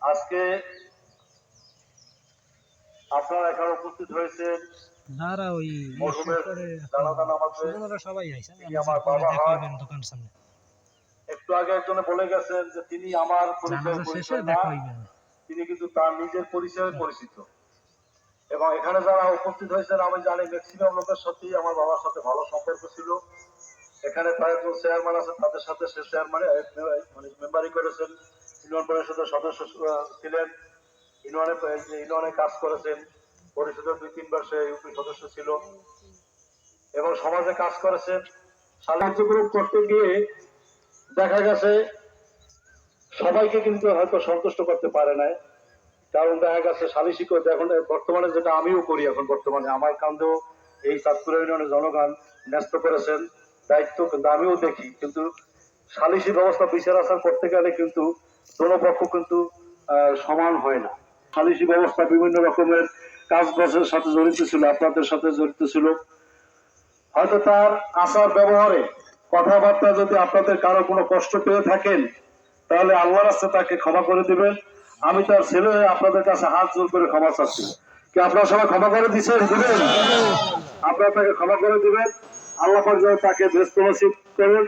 আজকে আপনারা এখানে উপস্থিত হয়েছেন যারা ওই জানাজা নামাজে সবাই আইছে আমার বাবা হয়। দোকান সামনে একটু আগে একজনে বলে গেছেন যে তিনি আমার পরিচয় না, তিনি কিন্তু তার নিজের পরিচয়ে পরিচিত। এবং এখানে যারা উপস্থিত হয়েছেন আমি জানি ম্যাক্সিমাম লোকের সাথেই আমার বাবার সাথে ভালো সম্পর্ক ছিল। এখানে কয়েকজন চেয়ারম্যান আছে, তাদের সাথে সে চেয়ারম্যানে মানে মেম্বারি করেছেন, ইউনিয়ন পরিষদের সদস্য ছিলেন, ইউনিয়নে কাজ করেছেন, পরিষদের 2-3 বার সে ইউপি সদস্য ছিল এবং সমাজে কাজ করেছেন। সাহায্য গ্রুপ করতে গিয়ে দেখা গেছে সবাইকে কিন্তু হয়তো সন্তুষ্ট করতে পারে নাই। কারণ দেখা গেছে সালিশিকে এখন বর্তমানে যেটা আমিও করি, এখন বর্তমানে আমার কান্দেও এই চাঁদপুর ইউনিয়নের জনগণ ন্যস্ত করেছেন, দায়িত্ব কিন্তু আমিও দেখি। কিন্তু সালিশি ব্যবস্থা বিচার আচার করতে গেলে কিন্তু দোনো পক্ষ কিন্তু সমান হয় না। সালিশি ব্যবস্থা বিভিন্ন রকমের কাজবাজের সাথে জড়িত ছিল, আপনাদের সাথে জড়িত ছিল। হয়তো তার আচার ব্যবহারে কথাবার্তা যদি আপনাদের কারো কোনো কষ্ট পেয়ে থাকেন তাহলে আল্লাহর রাস্তায় তাকে ক্ষমা করে দিবেন। আমি তার ছেলে আপনাদের কাছে হাত জোর করে ক্ষমা চাচ্ছি। কি আপনারা সবাই ক্ষমা করে দিবেন? আপনারা তাকে ক্ষমা করে দিবেন। আল্লাহ পাক যেন তাকে ব্যস্ত নসিব করেন।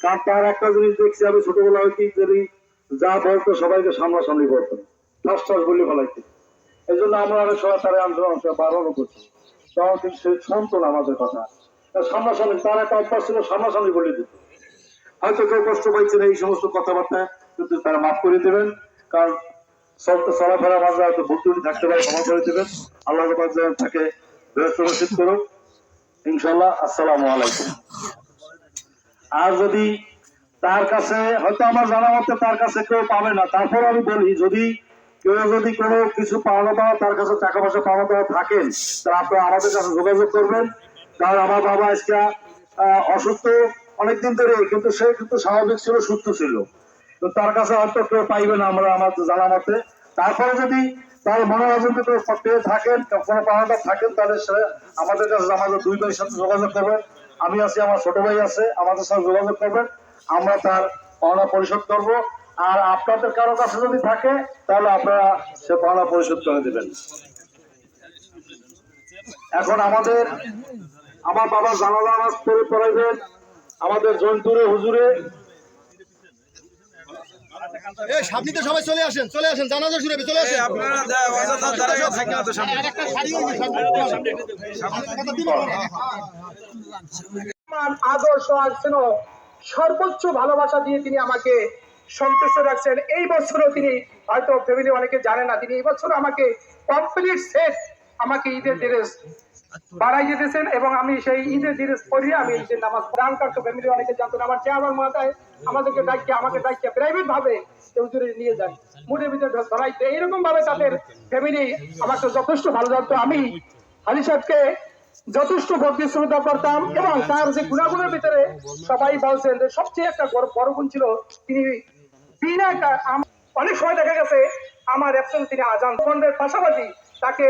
কারণ তার একটা জিনিস দেখছি আমি ছোটবেলা হইতেই যদি যা বলতো সবাইকে সামনাসামনি বলতেন, ঠাস ঠাস বলে ফেলাইতে। এই জন্য আমরা অনেক সময় তারা আন্দোলন বারণও করছি, তখন কিন্তু সে শুনতো না আমাদের কথা। সামনাসামনি তার একটা অভ্যাস ছিল, সামনাসামনি বলে দিত। হয়তো কেউ কষ্ট পাইছেন এই সমস্ত কথাবার্তা কিন্তু তারা মাফ করে দেবেন। কারণ চলাফেরা মাঝে হয়তো ভুল ত্রুটি থাকতে পারে, ক্ষমা করে দেবেন। আল্লাহ তাকে ব্যস্ত রসিদ করুন ইনশাল্লাহ। আসসালামু আলাইকুম। আর যদি তার কাছে হয়তো আমার জানা মতে তার কাছে কেউ পাবে না, তারপর আমি বলি যদি কেউ যদি কোনো কিছু পাওনা দেওয়া তার কাছে টাকা পয়সা পাওনা দেওয়া থাকেন তাহলে আপনারা আমাদের কাছে যোগাযোগ করবেন। কারণ আমার বাবা আজকে অসুস্থ অনেকদিন ধরে, কিন্তু সে কিন্তু স্বাভাবিক ছিল, সুস্থ ছিল। তো তার কাছে হয়তো কেউ পাইবে না আমরা আমার জানা মতে। তারপরে যদি তার মনে হয় যদি কেউ পেয়ে থাকেন, কোনো পাওনাটা থাকেন, তাহলে সে আমাদের কাছে আমাদের 2 ভাইয়ের সাথে যোগাযোগ করবেন। আমি আছি, আমার ছোট ভাই আছে, আমাদের সাথে যোগাযোগ করবেন, আমরা তার পাওনা পরিশোধ করব। আর আপনাদের কারো কাছে যদি থাকে তাহলে আপনারা সে পাওনা পরিশোধ করে দেবেন। এখন আমার বাবা জানাজা নামাজ পড়াইবেন আমাদের জয়ন্তুরে হুজুরে। সামনে সবাই চলে আসেন জানাজা শুরু হবে, চলে আসেন আপনারা। আদর্শ আসছেন, সর্বোচ্চ ভালোবাসা দিয়ে তিনি আমাকে সন্তুষ্ট রাখছেন। এই বছরও তিনি হয়তো ফ্যামিলি অনেকে জানে না, তিনি এই বছর আমাকে কমপ্লিট সেট আমাকে ঈদের ড্রেস বাড়াই যেতেছেন এবং আমি সেই ঈদের ড্রেস পরিয়ে আমি ঈদের নামাজ দান করতে ফ্যামিলি অনেকে জানতো না। আমার চেয়ারম্যান মাথায় আমাকে ডাকিয়ে প্রাইভেট ভাবে হুজুরে নিয়ে যায়, মুডের ভিতরে ধরাইতে। এইরকম ভাবে তাদের ফ্যামিলি আমাকে যথেষ্ট ভালো জানতো। আমি হাজি সাহেবকে যথেষ্ট ভক্তি শ্রদ্ধা করতাম এবং তার যে গুণাগুণের ভিতরে সবাই বলছেন যে সবচেয়ে একটা বড় গুণ ছিল তিনি বিনা অনেক সময় দেখা গেছে আমার অ্যাবসেন্স তিনি আজান বন্ধের পাশাপাশি তাকে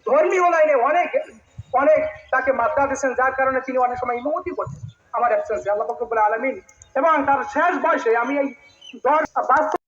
ধর্মীয় লাইনে অনেক তাকে মাত্রা দিচ্ছেন, যার কারণে তিনি অনেক সময় ইমামতি করছেন আমার অ্যাবসেন্সে, আল্লাহ পাক রব্বুল আলামিন। এবং তার শেষ বয়সে আমি এই 10